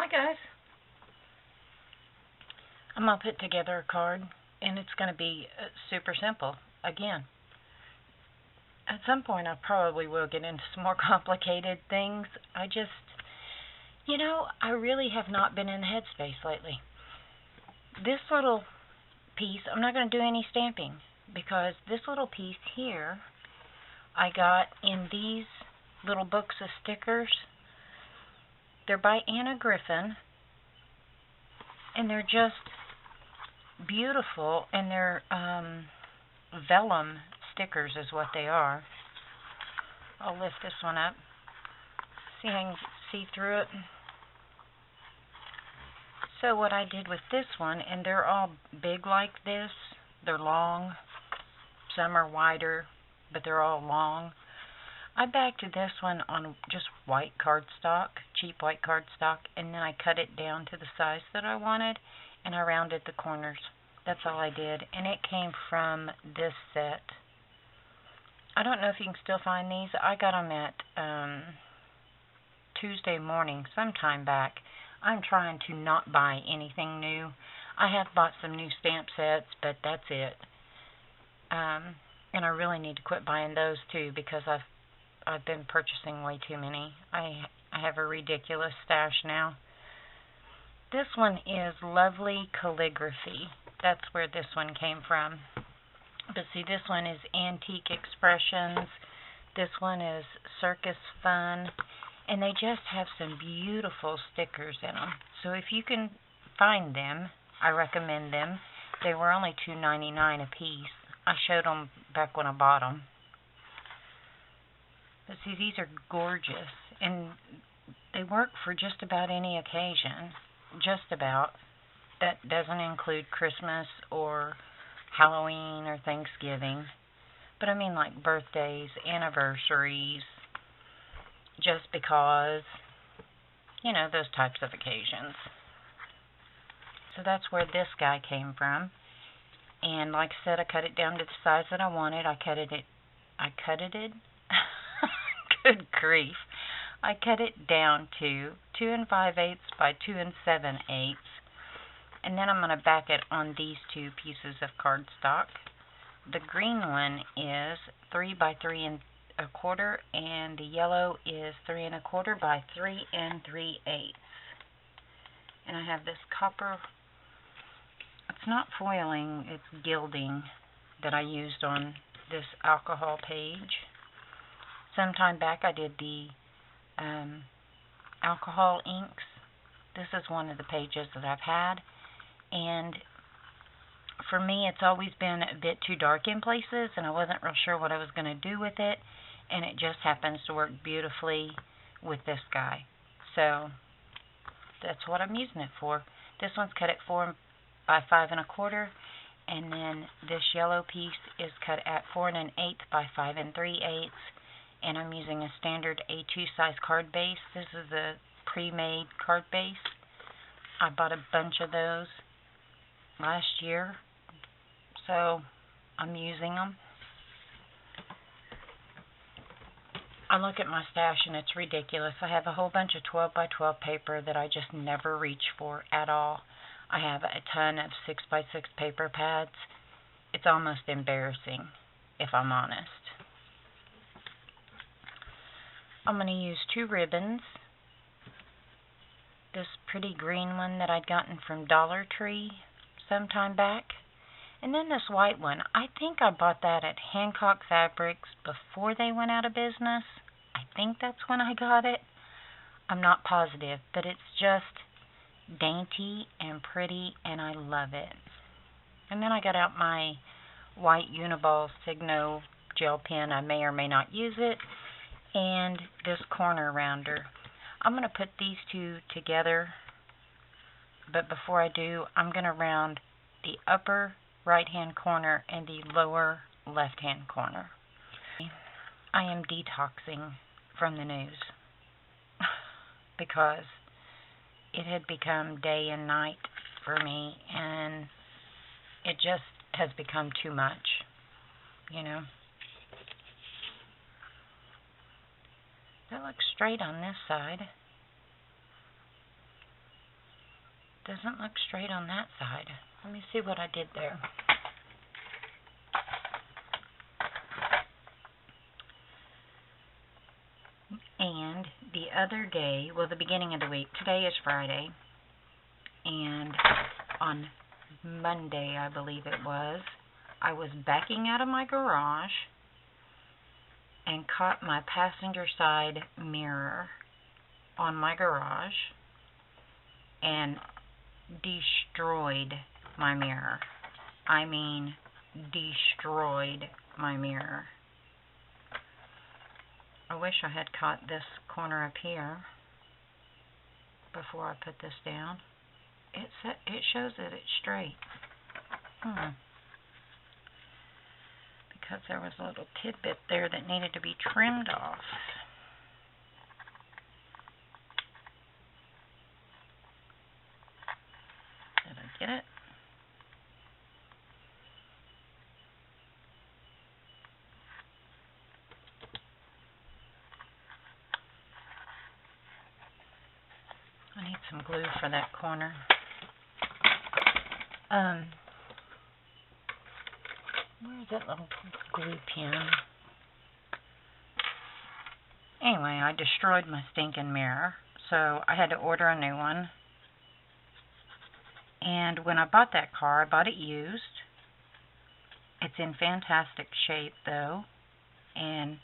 Hi guys. I'm going to put together a card and it's going to be super simple. Again, at some point I probably will get into some more complicated things. I really have not been in the headspace lately. This little piece, I'm not going to do any stamping because this little piece here I got in these little books of stickers. They're by Anna Griffin and they're just beautiful, and they're vellum stickers is what they are. I'll lift this one up. See how I can see through it. So what I did with this one, and they're all big like this. They're long. Some are wider, but they're all long. I backed this one on just white cardstock, cheap white cardstock, and then I cut it down to the size that I wanted, and I rounded the corners. That's all I did, and it came from this set. I don't know if you can still find these. I got them at Tuesday morning, sometime back. I'm trying to not buy anything new. I have bought some new stamp sets, but that's it. And I really need to quit buying those too because I've been purchasing way too many. I have a ridiculous stash now. This one is Lovely Calligraphy. That's where this one came from. But see, this one is Antique Expressions. This one is Circus Fun. And they just have some beautiful stickers in them. So if you can find them, I recommend them. They were only $2.99 a piece. I showed them back when I bought them. But see, these are gorgeous. And they work for just about any occasion. Just about. That doesn't include Christmas or Halloween or Thanksgiving. But I mean like birthdays, anniversaries, just because, those types of occasions. So that's where this guy came from. And like I said, I cut it down to the size that I wanted. I cut it. Good grief. I cut it down to 2 5/8 by 2 7/8. And then I'm going to back it on these two pieces of cardstock. The green one is 3 by 3 1/4, and the yellow is 3 1/4 by 3 3/8. And I have this copper. It's not foiling, it's gilding that I used on this alcohol page. Sometime back I did the alcohol inks. This is one of the pages that I've had. And for me, it's always been a bit too dark in places, and I wasn't real sure what I was going to do with it. And it just happens to work beautifully with this guy. So that's what I'm using it for. This one's cut at 4 by 5 1/4, and then this yellow piece is cut at 4 1/8 by 5 3/8. And I'm using a standard A2 size card base. This is a pre-made card base. I bought a bunch of those last year, so I'm using them. I look at my stash and it's ridiculous. I have a whole bunch of 12 by 12 paper that I just never reach for at all. I have a ton of 6 by 6 paper pads. It's almost embarrassing, if I'm honest. I'm going to use 2 ribbons. This pretty green one that I'd gotten from Dollar Tree sometime back. And then this white one. I think I bought that at Hancock Fabrics before they went out of business. I think that's when I got it. I'm not positive, but it's just dainty and pretty, and I love it. And then I got out my white Uniball Signo gel pen. I may or may not use it. And this corner rounder. I'm going to put these two together, but before I do, I'm going to round the upper right-hand corner and the lower left-hand corner. I am detoxing from the news because it had become day and night for me, and it just has become too much, That looks straight on this side. doesn't look straight on that side. Let me see what I did there. And the other day, well, the beginning of the week, today is Friday, and on Monday, I believe it was, I was backing out of my garage and caught my passenger side mirror on my garage and destroyed my mirror. I mean, destroyed my mirror. I wish I had caught this corner up here before I put this down. It shows that it's straight. Because there was a little tidbit there that needed to be trimmed off. Did I get it? I need some glue for that corner. Where's that little glue pen? Anyway, I destroyed my stinking mirror, so I had to order a new one. And when I bought that car, I bought it used. It's in fantastic shape, though, and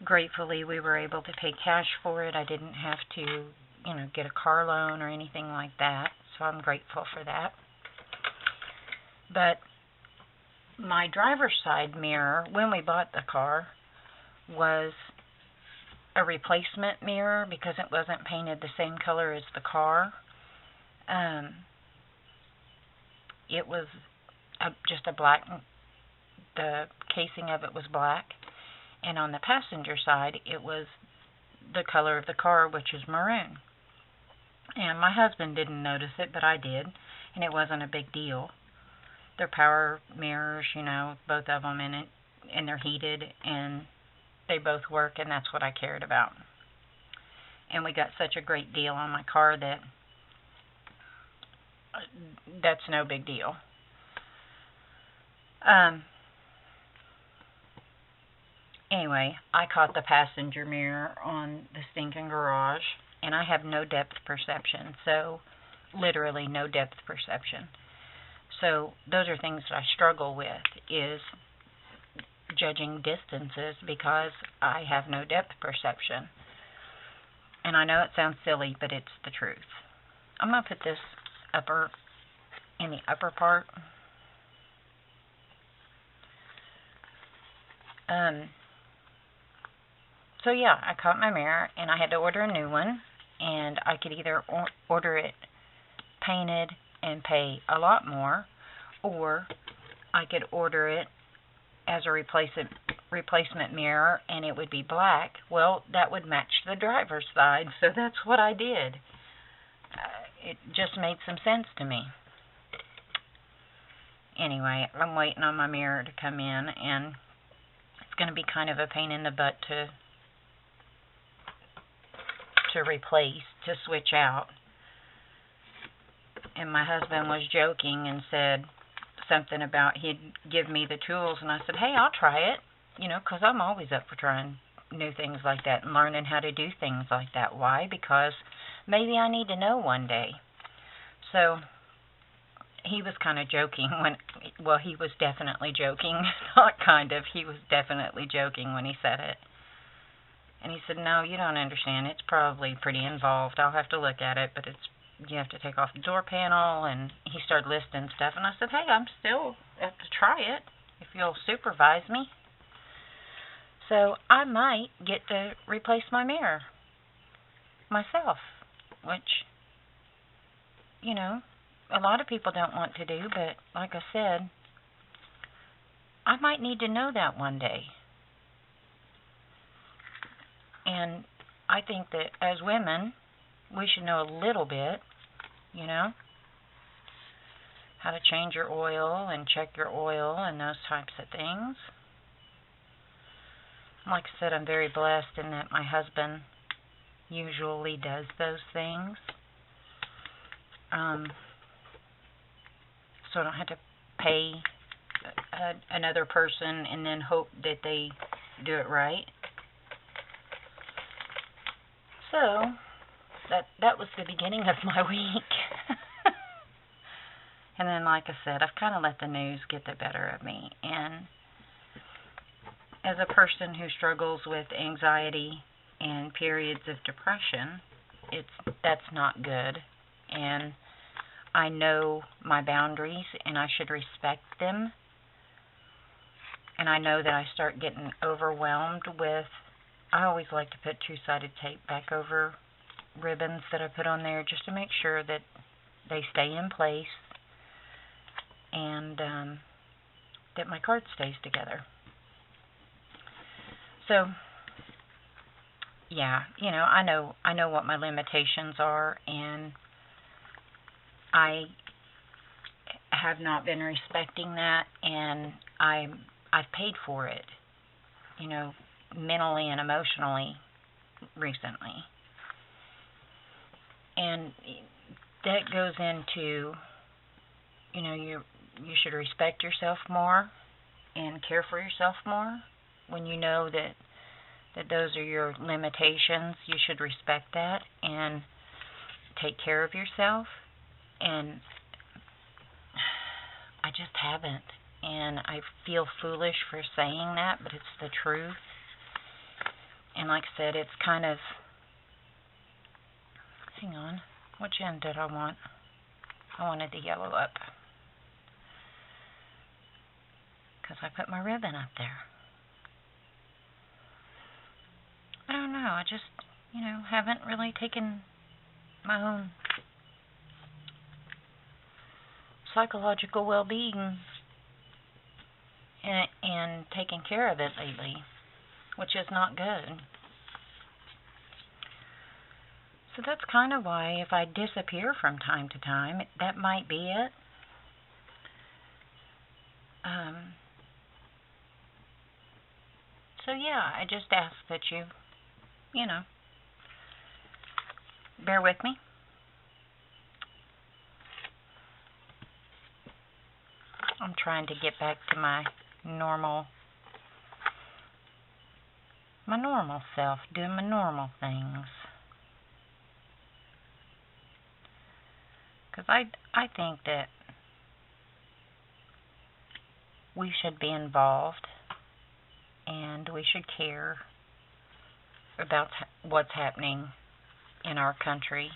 gratefully we were able to pay cash for it. I didn't have to, get a car loan or anything like that, so I'm grateful for that. But my driver's side mirror, when we bought the car, was a replacement mirror because it wasn't painted the same color as the car. It was just a black, the casing of it was black, and on the passenger side it was the color of the car, which is maroon. And my husband didn't notice it, but I did, and it wasn't a big deal. They're power mirrors, both of them in it, and they're heated, and they both work, and that's what I cared about. And we got such a great deal on my car that's no big deal. Anyway, I caught the passenger mirror on the stinking garage, and I have no depth perception, so literally no depth perception. So those are things that I struggle with, is judging distances because I have no depth perception. And I know it sounds silly, but it's the truth. I'm going to put this in the upper part. So yeah, I caught my mirror, and I had to order a new one, and I could either order it painted and pay a lot more, or I could order it as a replacement mirror, and it would be black. Well, that would match the driver's side, so that's what I did. It just made some sense to me. Anyway, I'm waiting on my mirror to come in, and it's going to be kind of a pain in the butt to replace, to switch out. And my husband was joking and said something about he'd give me the tools, and I said, hey, I'll try it, because I'm always up for trying new things like that and learning how to do things like that. Why? Because maybe I need to know one day. So he was kind of joking he was definitely joking, not kind of, he was definitely joking when he said it. And he said, no, you don't understand, it's probably pretty involved, I'll have to look at it, but you have to take off the door panel, and he started listing stuff, and I said, hey, I'm still have to try it, if you'll supervise me. So I might get to replace my mirror myself, which, a lot of people don't want to do, but like I said, I might need to know that one day. And I think that as women, we should know a little bit, how to change your oil and check your oil and those types of things. Like I said, I'm very blessed in that my husband usually does those things. so I don't have to pay another person and then hope that they do it right. So that was the beginning of my week. And then, like I said, I've kind of let the news get the better of me. And as a person who struggles with anxiety and periods of depression, that's not good. And I know my boundaries, and I should respect them. And I know that I start getting overwhelmed with, I always like to put two-sided tape back over ribbons that I put on there just to make sure that they stay in place and that my card stays together. So, yeah, I know what my limitations are, and I have not been respecting that, and I've paid for it, mentally and emotionally recently. And that goes into, you should respect yourself more and care for yourself more. When you know that those are your limitations, you should respect that and take care of yourself. And I just haven't. And I feel foolish for saying that, but it's the truth. And like I said, it's kind of... Hang on. What gem did I want? I wanted the yellow up, because I put my ribbon up there. I don't know. I just, haven't really taken my own psychological well-being and taken care of it lately, which is not good. So that's kind of why if I disappear from time to time, that might be it. So yeah, I just ask that you, bear with me. I'm trying to get back to my normal self, doing my normal things. Because I think that we should be involved and we should care about what's happening in our country.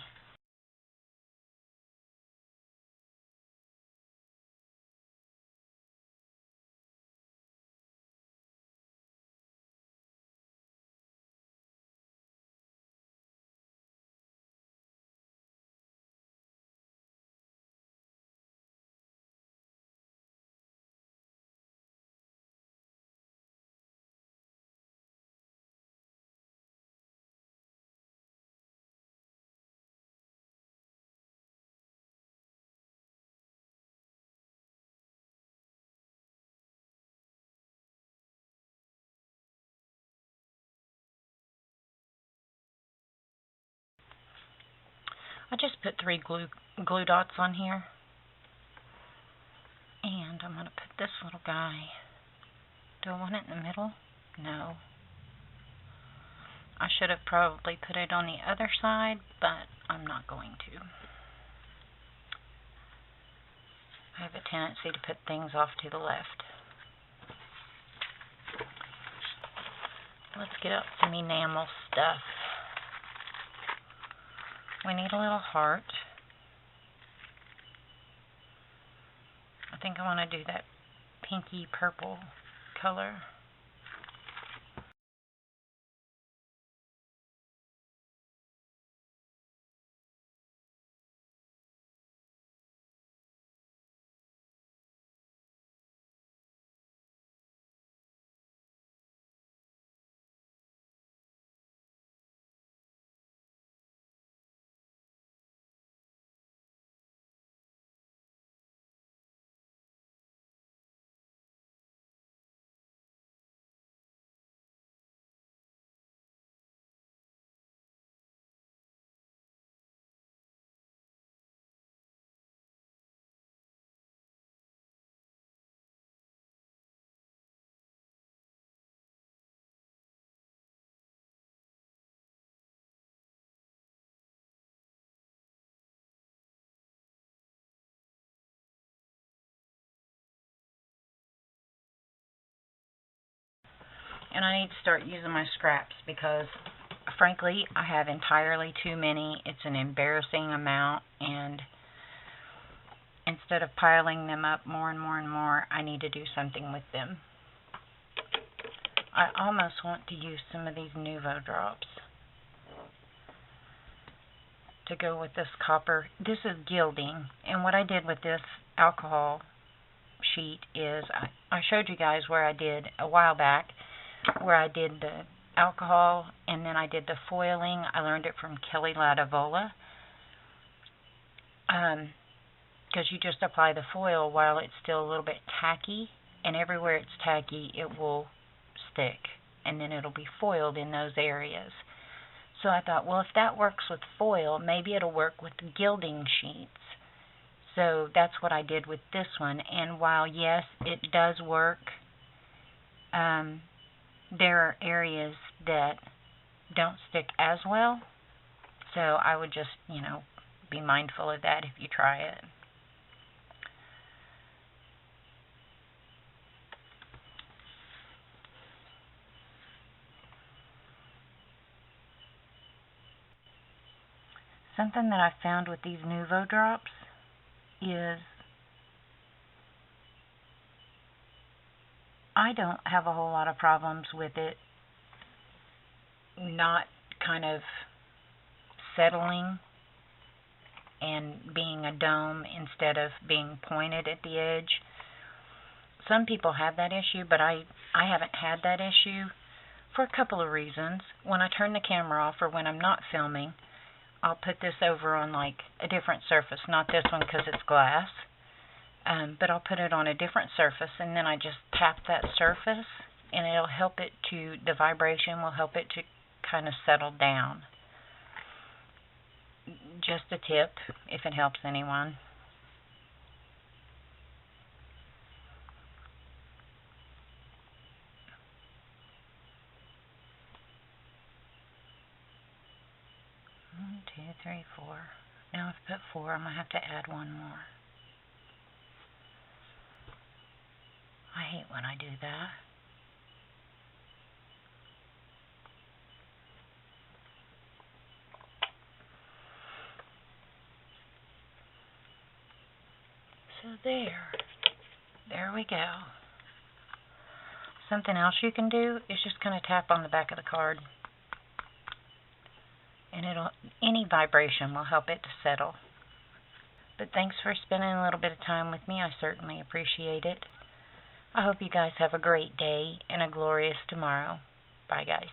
I just put 3 glue dots on here. And I'm going to put this little guy. Do I want it in the middle? No. I should have probably put it on the other side, but I'm not going to. I have a tendency to put things off to the left. Let's get out some enamel stuff. We need a little heart. I think I want to do that pinky purple color. And I need to start using my scraps because, frankly, I have entirely too many. It's an embarrassing amount, and instead of piling them up more and more and more, I need to do something with them. I almost want to use some of these Nuvo drops to go with this copper. This is gilding, and what I did with this alcohol sheet is I showed you guys where I did a while back, where I did the alcohol and then I did the foiling. I learned it from Kelly Ladavola, because you just apply the foil while it's still a little bit tacky, and everywhere it's tacky it will stick, and then it'll be foiled in those areas. So I thought, well, if that works with foil, maybe it'll work with the gilding sheets. So that's what I did with this one. And while, yes, it does work, there are areas that don't stick as well. So I would just, be mindful of that if you try it. Something that I found with these Nuvo drops is I don't have a whole lot of problems with it not kind of settling and being a dome instead of being pointed at the edge. Some people have that issue, but I haven't had that issue for a couple of reasons. When I turn the camera off or when I'm not filming, I'll put this over on like a different surface, not this one because it's glass, but I'll put it on a different surface, and then I just tap that surface, and it'll help it to, the vibration will help it to kind of settle down. Just a tip, if it helps anyone. One, 2, 3, 4. Now I've put 4. I'm going to have to add one more. I hate when I do that. So there we go. Something else you can do is just kind of tap on the back of the card, and any vibration will help it to settle. But thanks for spending a little bit of time with me. I certainly appreciate it. I hope you guys have a great day and a glorious tomorrow. Bye, guys.